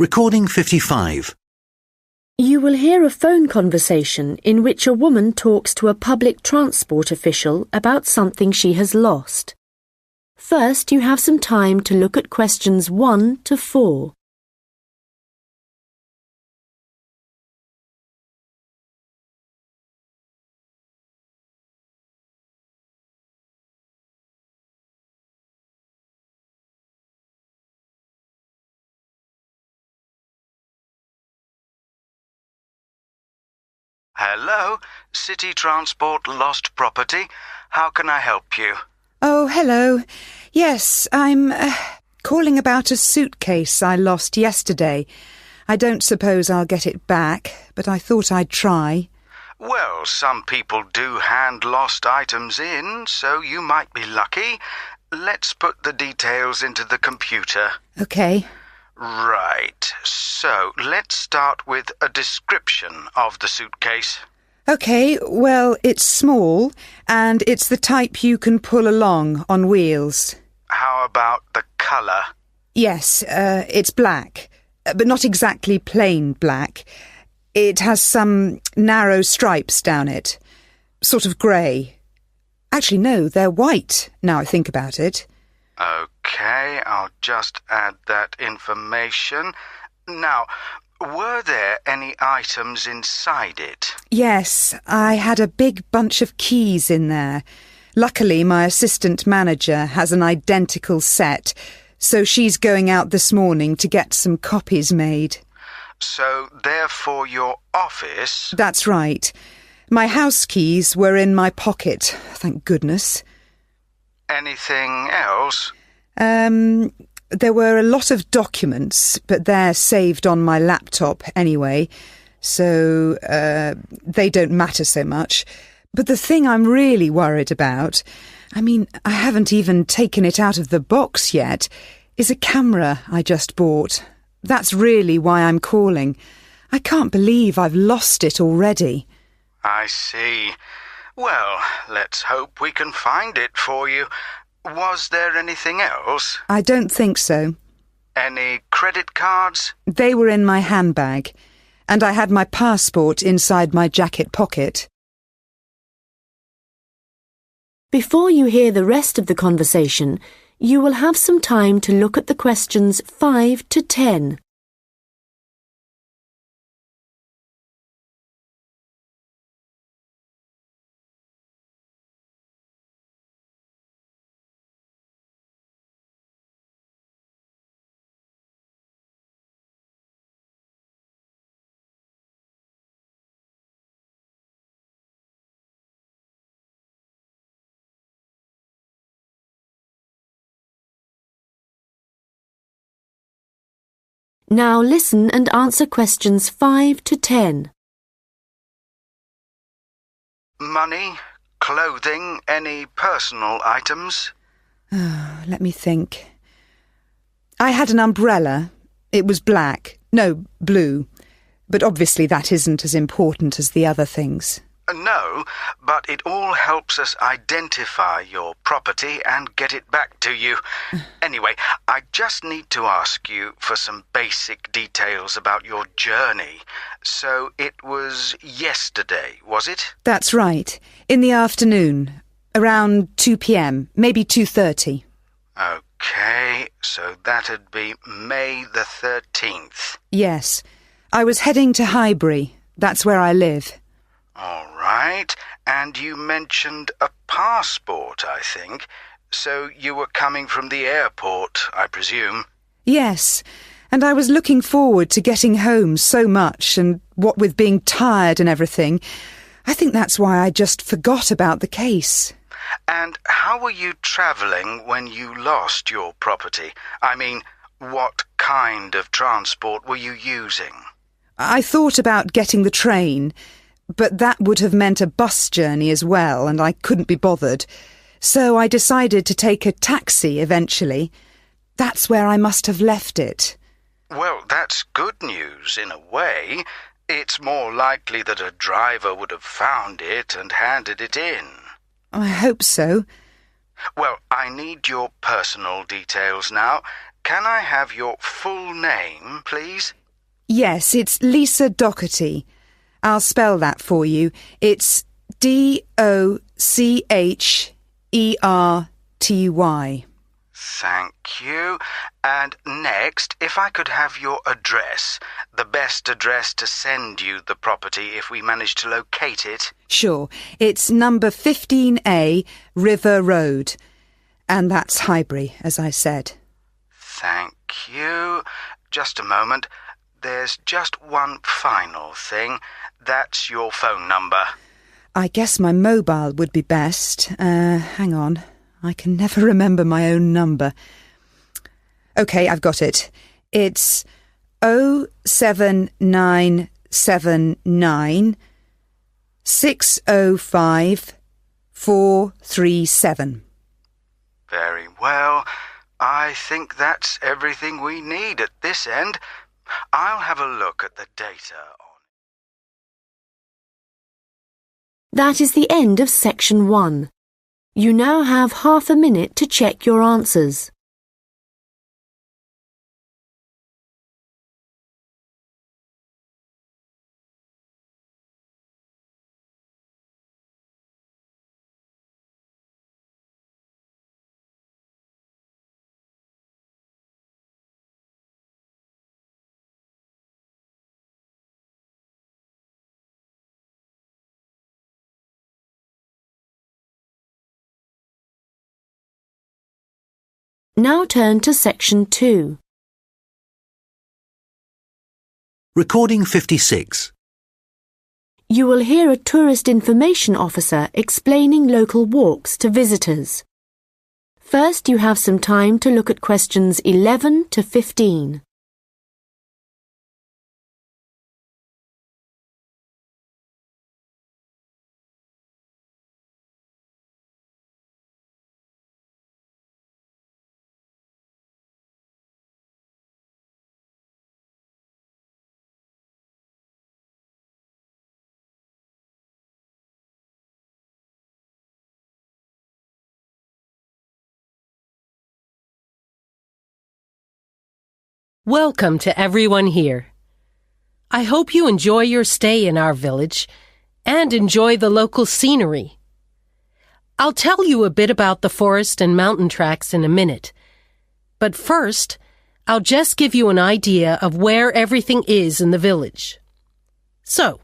Recording 55. You will hear a phone conversation in which a woman talks to a public transport official about something she has lost. First, you have some time to look at questions 1 to 4. Hello, City Transport Lost Property. How can I help you? Oh, hello. Yes, I'm calling about a suitcase I lost yesterday. I don't suppose I'll get it back, but I thought I'd try. Well, some people do hand lost items in, so you might be lucky. Let's put the details into the computer. OK. Right, so let's start with a description of the suitcase. OK, well, it's small, and it's the type you can pull along on wheels. How about the colour? Yes, it's black, but not exactly plain black. It has some narrow stripes down it, sort of grey. Actually, no, they're white, now I think about it. OK, I'll just add that information. Now, were there any items inside it? Yes, I had a big bunch of keys in there. Luckily, my assistant manager has an identical set, so she's going out this morning to get some copies made. So, therefore, your office? That's right. My house keys were in my pocket, thank goodness. Anything else? There were a lot of documents, but they're saved on my laptop anyway, so they don't matter so much. But the thing I'm really worried about, I haven't even taken it out of the box yet, is a camera I just bought. That's really why I'm calling. I can't believe I've lost it already. I see. Well, let's hope we can find it for you. Was there anything else? I don't think so. Any credit cards? They were in my handbag, and I had my passport inside my jacket pocket. Before you hear the rest of the conversation, you will have some time to look at the questions 5 to 10. Now listen and answer questions 5 to 10. Money, clothing, any personal items? Let me think. I had an umbrella. It was black. No, blue. But obviously that isn't as important as the other things. No, but it all helps us identify your property and get it back to you. Anyway, I just need to ask you for some basic details about your journey. So it was yesterday, was it? That's right. In the afternoon. Around 2 p.m, maybe 2:30. OK, so that'd be May the 13th. Yes. I was heading to Highbury. That's where I live. All right, and you mentioned a passport, I think. So you were coming from the airport, I presume? Yes, and I was looking forward to getting home so much, and what with being tired and everything, I think that's why I just forgot about the case. And how were you travelling when you lost your property? What kind of transport were you using? I thought about getting the train, but that would have meant a bus journey as well, and I couldn't be bothered. So I decided to take a taxi eventually. That's where I must have left it. Well, that's good news in a way. It's more likely that a driver would have found it and handed it in. I hope so. Well, I need your personal details now. can I have your full name, please? Yes, it's Lisa Docherty. I'll spell that for you. It's Docherty. Thank you. And next, if I could have your address, the best address to send you the property if we manage to locate it. Sure. It's number 15A, River Road. And that's Highbury, as I said. Thank you. Just a moment. There's just one final thing. That's your phone number. I guess my mobile would be best. Hang on. I can never remember my own number. OK, I've got it. It's 07979 605 437. Very well. I think that's everything we need at this end. I'll have a look at the data on... That is the end of section 1. You now have half a minute to check your answers. Now turn to section 2. Recording 56. You will hear a tourist information officer explaining local walks to visitors. First, you have some time to look at questions 11 to 15. Welcome to everyone here. I hope you enjoy your stay in our village and enjoy the local scenery. I'll tell you a bit about the forest and mountain tracks in a minute, but first, I'll just give you an idea of where everything is in the village. So,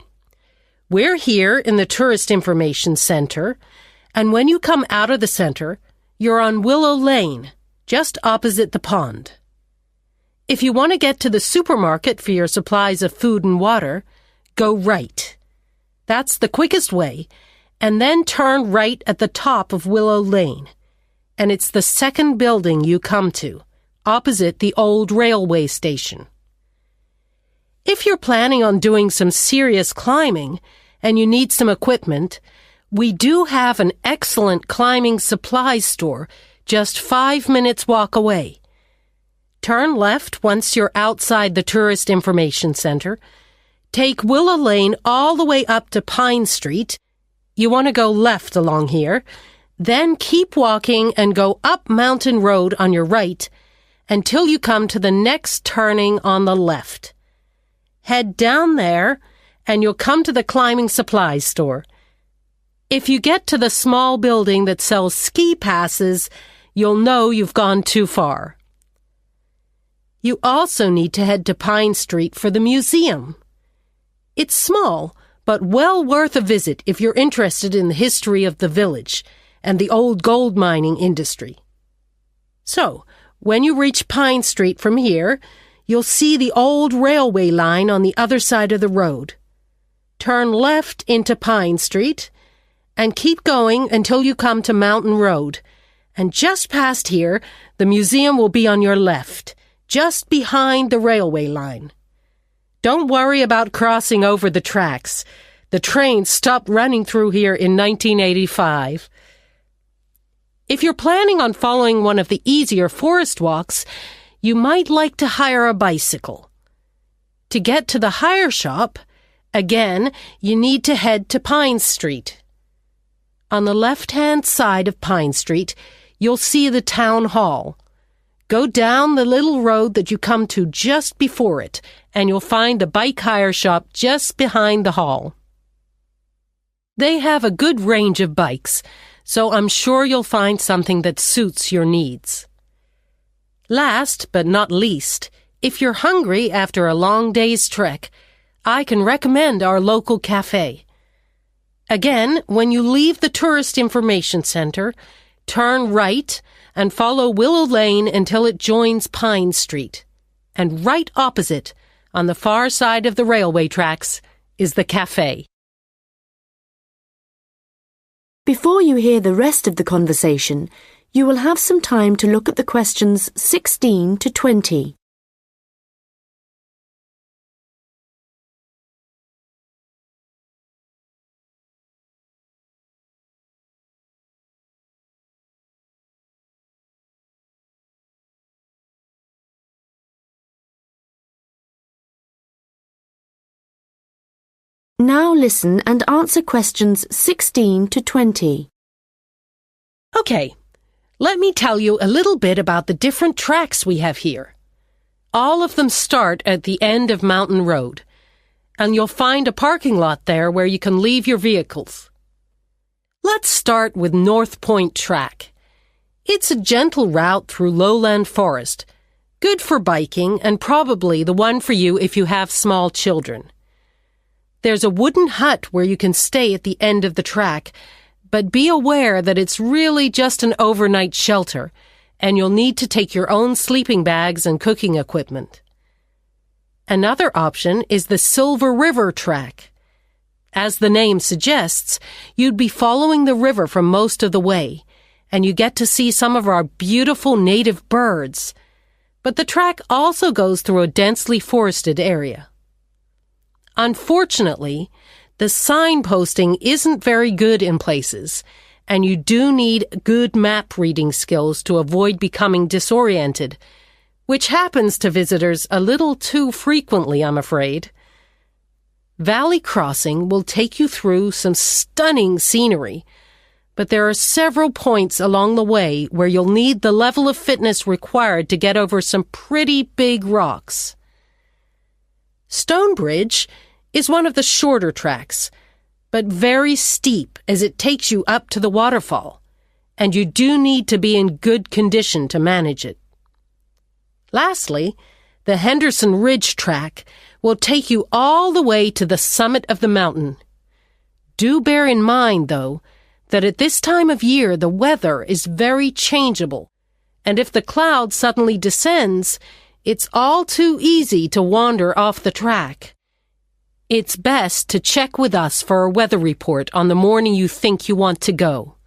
we're here in the Tourist Information Center, and when you come out of the center, you're on Willow Lane, just opposite the pond. If you want to get to the supermarket for your supplies of food and water, go right. That's the quickest way, and then turn right at the top of Willow Lane. And it's the second building you come to, opposite the old railway station. If you're planning on doing some serious climbing and you need some equipment, we do have an excellent climbing supplies store just 5 minutes walk away. Turn left once you're outside the Tourist Information Center. Take Willow Lane all the way up to Pine Street. You want to go left along here. Then keep walking and go up Mountain Road on your right until you come to the next turning on the left. Head down there and you'll come to the climbing supplies store. If you get to the small building that sells ski passes, you'll know you've gone too far. You also need to head to Pine Street for the museum. It's small, but well worth a visit if you're interested in the history of the village and the old gold mining industry. So, when you reach Pine Street from here, you'll see the old railway line on the other side of the road. Turn left into Pine Street and keep going until you come to Mountain Road. And just past here, the museum will be on your left, just behind the railway line. Don't worry about crossing over the tracks. The train stopped running through here in 1985. If you're planning on following one of the easier forest walks, you might like to hire a bicycle. To get to the hire shop, again, you need to head to Pine Street. On the left-hand side of Pine Street, you'll see the town hall. Go down the little road that you come to just before it, and you'll find the bike hire shop just behind the hall. They have a good range of bikes, so I'm sure you'll find something that suits your needs. Last but not least, if you're hungry after a long day's trek, I can recommend our local cafe. Again, when you leave the Tourist Information Center, turn right and follow Willow Lane until it joins Pine Street. And right opposite, on the far side of the railway tracks, is the cafe. Before you hear the rest of the conversation, you will have some time to look at the questions 16 to 20. Now listen and answer questions 16 to 20. Okay, let me tell you a little bit about the different tracks we have here. All of them start at the end of Mountain Road, and you'll find a parking lot there where you can leave your vehicles. Let's start with North Point Track. It's a gentle route through lowland forest, good for biking and probably the one for you if you have small children. There's a wooden hut where you can stay at the end of the track, but be aware that it's really just an overnight shelter, and you'll need to take your own sleeping bags and cooking equipment. Another option is the Silver River Track. As the name suggests, you'd be following the river for most of the way, and you get to see some of our beautiful native birds. But the track also goes through a densely forested area. Unfortunately, the signposting isn't very good in places, and you do need good map reading skills to avoid becoming disoriented, which happens to visitors a little too frequently, I'm afraid. Valley Crossing will take you through some stunning scenery, but there are several points along the way where you'll need the level of fitness required to get over some pretty big rocks. Stonebridge is one of the shorter tracks, but very steep as it takes you up to the waterfall, and you do need to be in good condition to manage it. Lastly, the Henderson Ridge track will take you all the way to the summit of the mountain. Do bear in mind, though, that at this time of year the weather is very changeable, and if the cloud suddenly descends, it's all too easy to wander off the track. It's best to check with us for a weather report on the morning you think you want to go.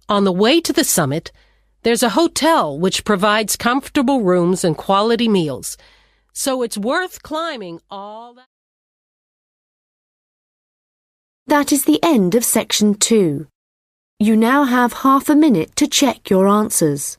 On the way to the summit, there's a hotel which provides comfortable rooms and quality meals, so it's worth climbing all that. That is the end of section 2. You now have half a minute to check your answers.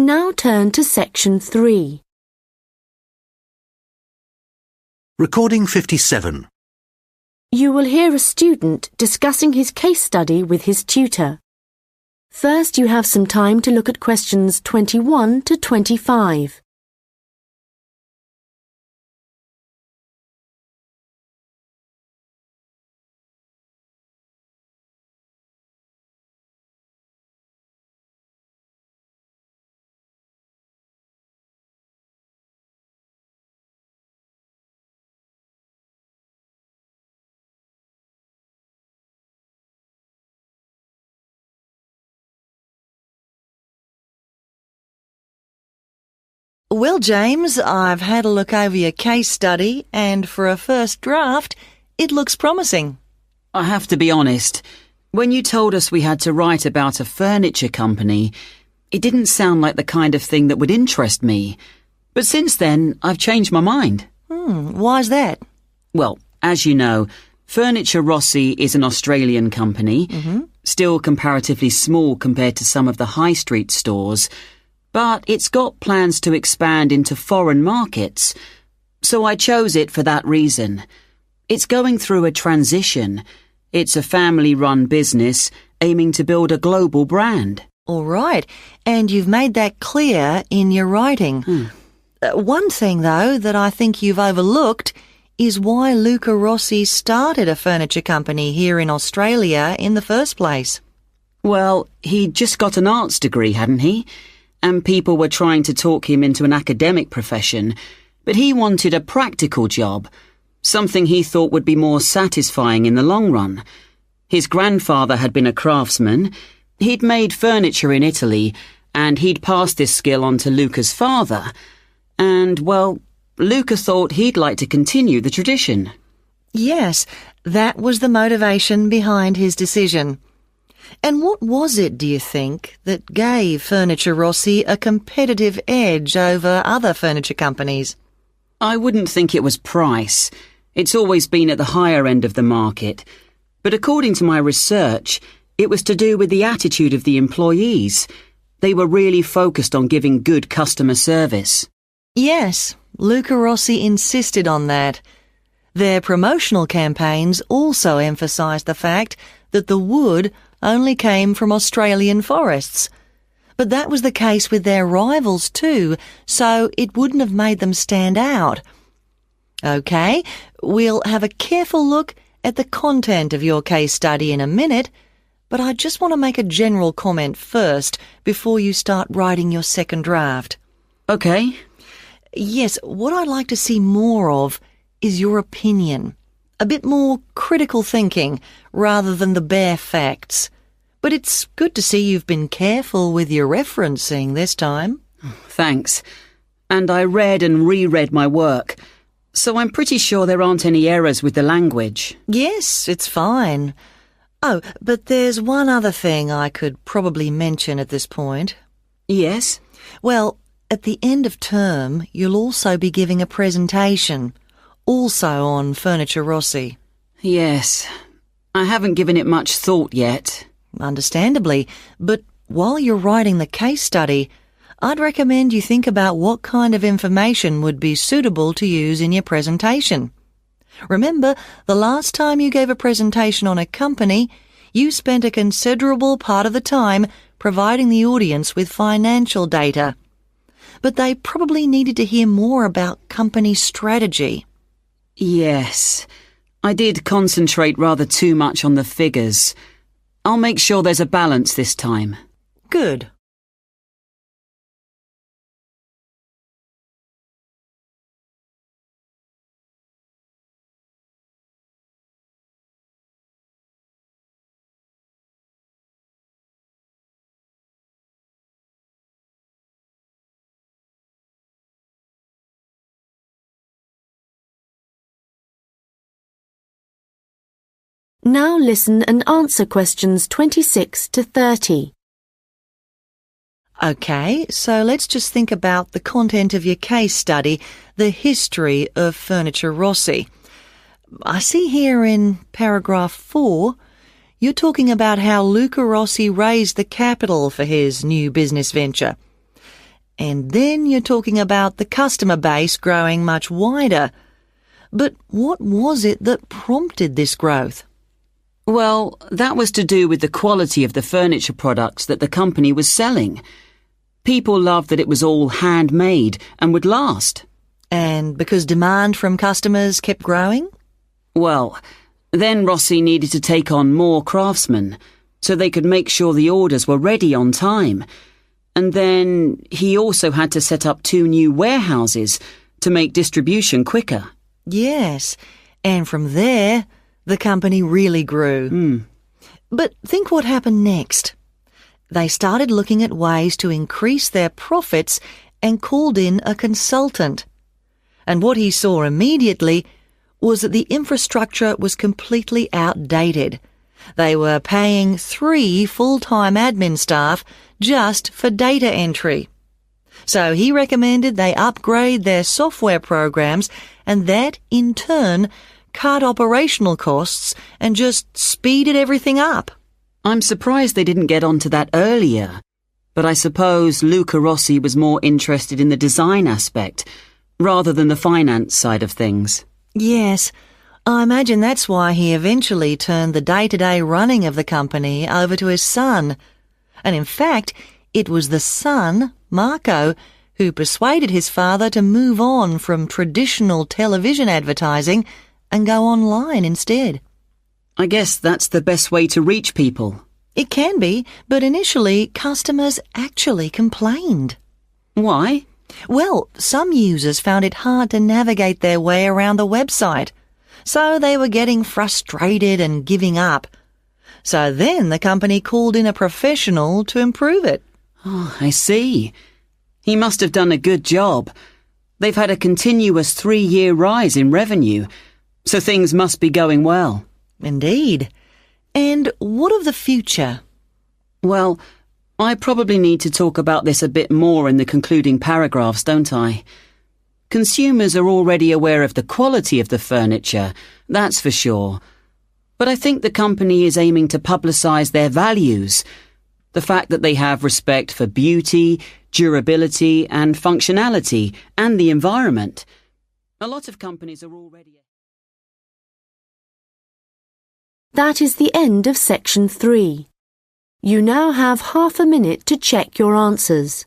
Now turn to section 3. Recording 57. You will hear a student discussing his case study with his tutor. First, you have some time to look at questions 21 to 25. Well, James, I've had a look over your case study, and for a first draft, it looks promising. I have to be honest. When you told us we had to write about a furniture company, it didn't sound like the kind of thing that would interest me. But since then, I've changed my mind. Why's that? Well, as you know, Furniture Rossi is an Australian company, still comparatively small compared to some of the high street stores, but it's got plans to expand into foreign markets, so I chose it for that reason. It's going through a transition. It's a family-run business aiming to build a global brand. All right, and you've made that clear in your writing. One thing, though, that I think you've overlooked is why Luca Rossi started a furniture company here in Australia in the first place. Well, he'd just got an arts degree, hadn't he? And people were trying to talk him into an academic profession, but he wanted a practical job, something he thought would be more satisfying in the long run. His grandfather had been a craftsman. He'd made furniture in Italy, and he'd passed this skill on to Luca's father. And, well, Luca thought he'd like to continue the tradition. Yes, that was the motivation behind his decision. And what was it, do you think, that gave Furniture Rossi a competitive edge over other furniture companies? I wouldn't think it was price. It's always been at the higher end of the market. But according to my research, it was to do with the attitude of the employees. They were really focused on giving good customer service. Yes, Luca Rossi insisted on that. Their promotional campaigns also emphasised the fact that the wood only came from Australian forests. But that was the case with their rivals too, so it wouldn't have made them stand out. OK, we'll have a careful look at the content of your case study in a minute, but I just want to make a general comment first before you start writing your second draft. OK. Yes, what I'd like to see more of is your opinion. A bit more critical thinking rather than the bare facts. But it's good to see you've been careful with your referencing this time. Thanks. And I read and reread my work, so I'm pretty sure there aren't any errors with the language. Yes, it's fine. Oh, but there's one other thing I could probably mention at this point. Yes? Well, at the end of term, you'll also be giving a presentation, also on Furniture Rossi. Yes. I haven't given it much thought yet. Understandably, but while you're writing the case study, I'd recommend you think about what kind of information would be suitable to use in your presentation. Remember, the last time you gave a presentation on a company, you spent a considerable part of the time providing the audience with financial data. But they probably needed to hear more about company strategy. Yes. I did concentrate rather too much on the figures. I'll make sure there's a balance this time. Good. Now listen and answer questions 26 to 30. OK, so let's just think about the content of your case study, the history of Furniture Rossi. I see here in paragraph 4, you're talking about how Luca Rossi raised the capital for his new business venture. And then you're talking about the customer base growing much wider. But what was it that prompted this growth? Well, that was to do with the quality of the furniture products that the company was selling. People loved that it was all handmade and would last. And because demand from customers kept growing? Well, then Rossi needed to take on more craftsmen, so they could make sure the orders were ready on time. And then he also had to set up 2 new warehouses to make distribution quicker. Yes, and from there, the company really grew. But think what happened next. They started looking at ways to increase their profits and called in a consultant. And what he saw immediately was that the infrastructure was completely outdated. They were paying 3 full-time admin staff just for data entry. So he recommended they upgrade their software programs, and that, in turn, cut operational costs and just speeded everything up. I'm surprised they didn't get onto that earlier. But I suppose Luca Rossi was more interested in the design aspect, rather than the finance side of things. Yes, I imagine that's why he eventually turned the day-to-day running of the company over to his son. And in fact, it was the son, Marco, who persuaded his father to move on from traditional television advertising and go online instead. I guess that's the best way to reach people. It can be, but initially customers actually complained. Why? Well, some users found it hard to navigate their way around the website, so they were getting frustrated and giving up. So then the company called in a professional to improve it. Oh, I see. He must have done a good job. They've had a continuous 3-year rise in revenue, so things must be going well. Indeed. And what of the future? Well, I probably need to talk about this a bit more in the concluding paragraphs, don't I? Consumers are already aware of the quality of the furniture, that's for sure. But I think the company is aiming to publicise their values. The fact that they have respect for beauty, durability and functionality and the environment. A lot of companies are already... That is the end of section 3. You now have half a minute to check your answers.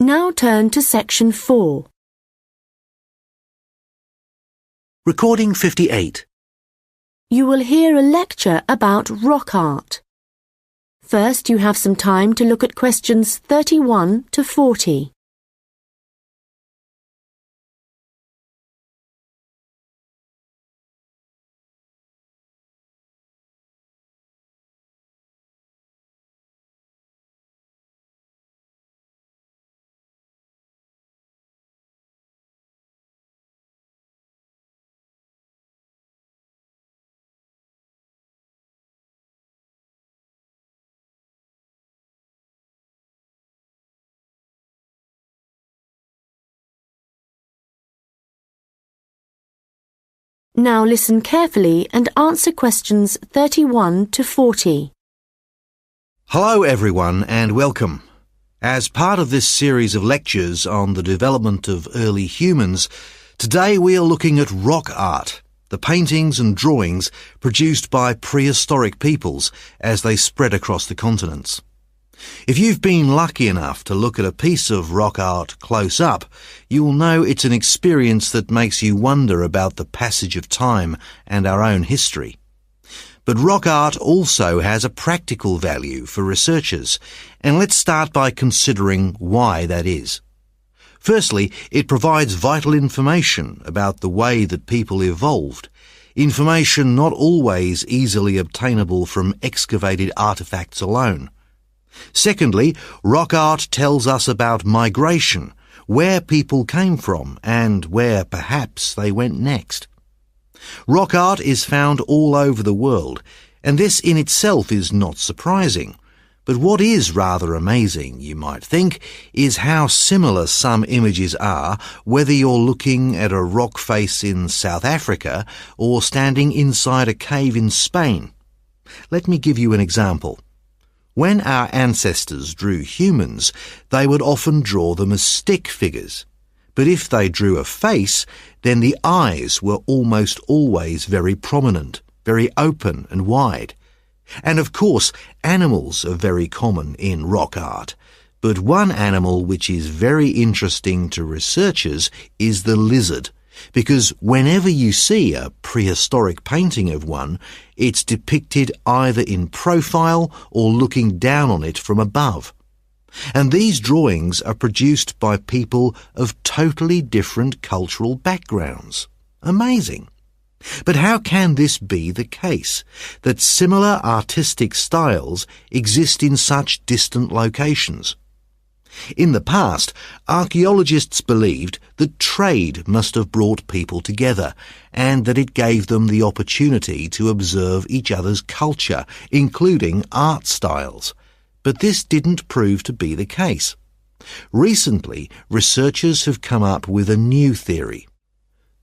Now turn to section 4. Recording 58. You will hear a lecture about rock art. First, you have some time to look at questions 31 to 40. Now listen carefully and answer questions 31 to 40. Hello everyone and welcome. As part of this series of lectures on the development of early humans, today we are looking at rock art, the paintings and drawings produced by prehistoric peoples as they spread across the continents. If you've been lucky enough to look at a piece of rock art close up, you will know it's an experience that makes you wonder about the passage of time and our own history. But rock art also has a practical value for researchers, and let's start by considering why that is. Firstly, it provides vital information about the way that people evolved, information not always easily obtainable from excavated artefacts alone. Secondly, rock art tells us about migration, where people came from and where perhaps they went next. Rock art is found all over the world, and this in itself is not surprising. But what is rather amazing, you might think, is how similar some images are, whether you're looking at a rock face in South Africa or standing inside a cave in Spain. Let me give you an example. When our ancestors drew humans, they would often draw them as stick figures. But if they drew a face, then the eyes were almost always very prominent, very open and wide. And of course, animals are very common in rock art. But one animal which is very interesting to researchers is the lizard, because whenever you see a prehistoric painting of one, it's depicted either in profile or looking down on it from above. And these drawings are produced by people of totally different cultural backgrounds. Amazing. But how can this be the case, that similar artistic styles exist in such distant locations? In the past, archaeologists believed that trade must have brought people together, and that it gave them the opportunity to observe each other's culture, including art styles. But this didn't prove to be the case. Recently, researchers have come up with a new theory.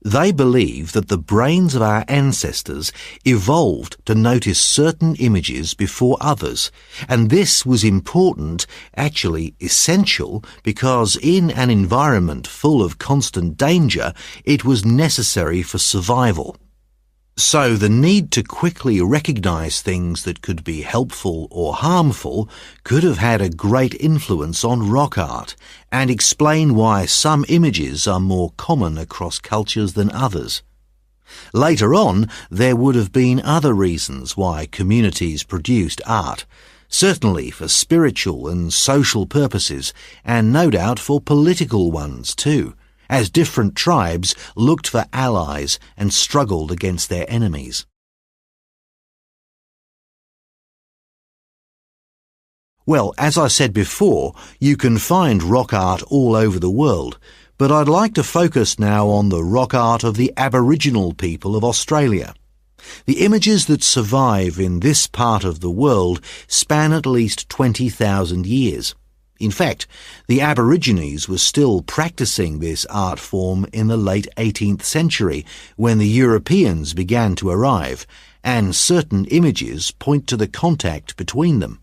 They believe that the brains of our ancestors evolved to notice certain images before others, and this was important, actually essential, because in an environment full of constant danger, it was necessary for survival. So the need to quickly recognize things that could be helpful or harmful could have had a great influence on rock art and explain why some images are more common across cultures than others. Later on, there would have been other reasons why communities produced art, certainly for spiritual and social purposes, and no doubt for political ones too, as different tribes looked for allies and struggled against their enemies. Well, as I said before, you can find rock art all over the world, but I'd like to focus now on the rock art of the Aboriginal people of Australia. The images that survive in this part of the world span at least 20,000 years. In fact, the Aborigines were still practicing this art form in the late 18th century when the Europeans began to arrive, and certain images point to the contact between them.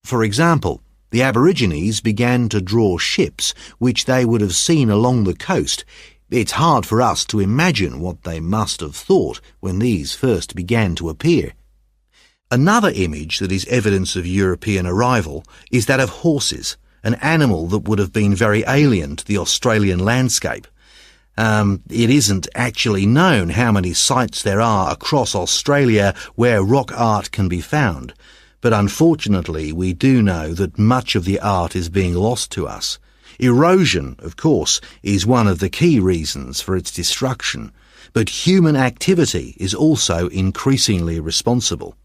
For example, the Aborigines began to draw ships which they would have seen along the coast. It's hard for us to imagine what they must have thought when these first began to appear. Another image that is evidence of European arrival is that of horses, an animal that would have been very alien to the Australian landscape. It isn't actually known how many sites there are across Australia where rock art can be found, but unfortunately we do know that much of the art is being lost to us. Erosion, of course, is one of the key reasons for its destruction, but human activity is also increasingly responsible.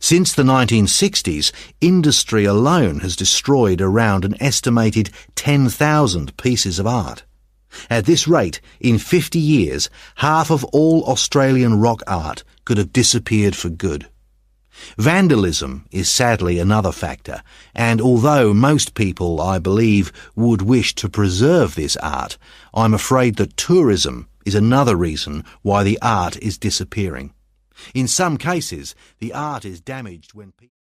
Since the 1960s, industry alone has destroyed around an estimated 10,000 pieces of art. At this rate, in 50 years, half of all Australian rock art could have disappeared for good. Vandalism is sadly another factor, and although most people, I believe, would wish to preserve this art, I'm afraid that tourism is another reason why the art is disappearing. In some cases, the art is damaged when people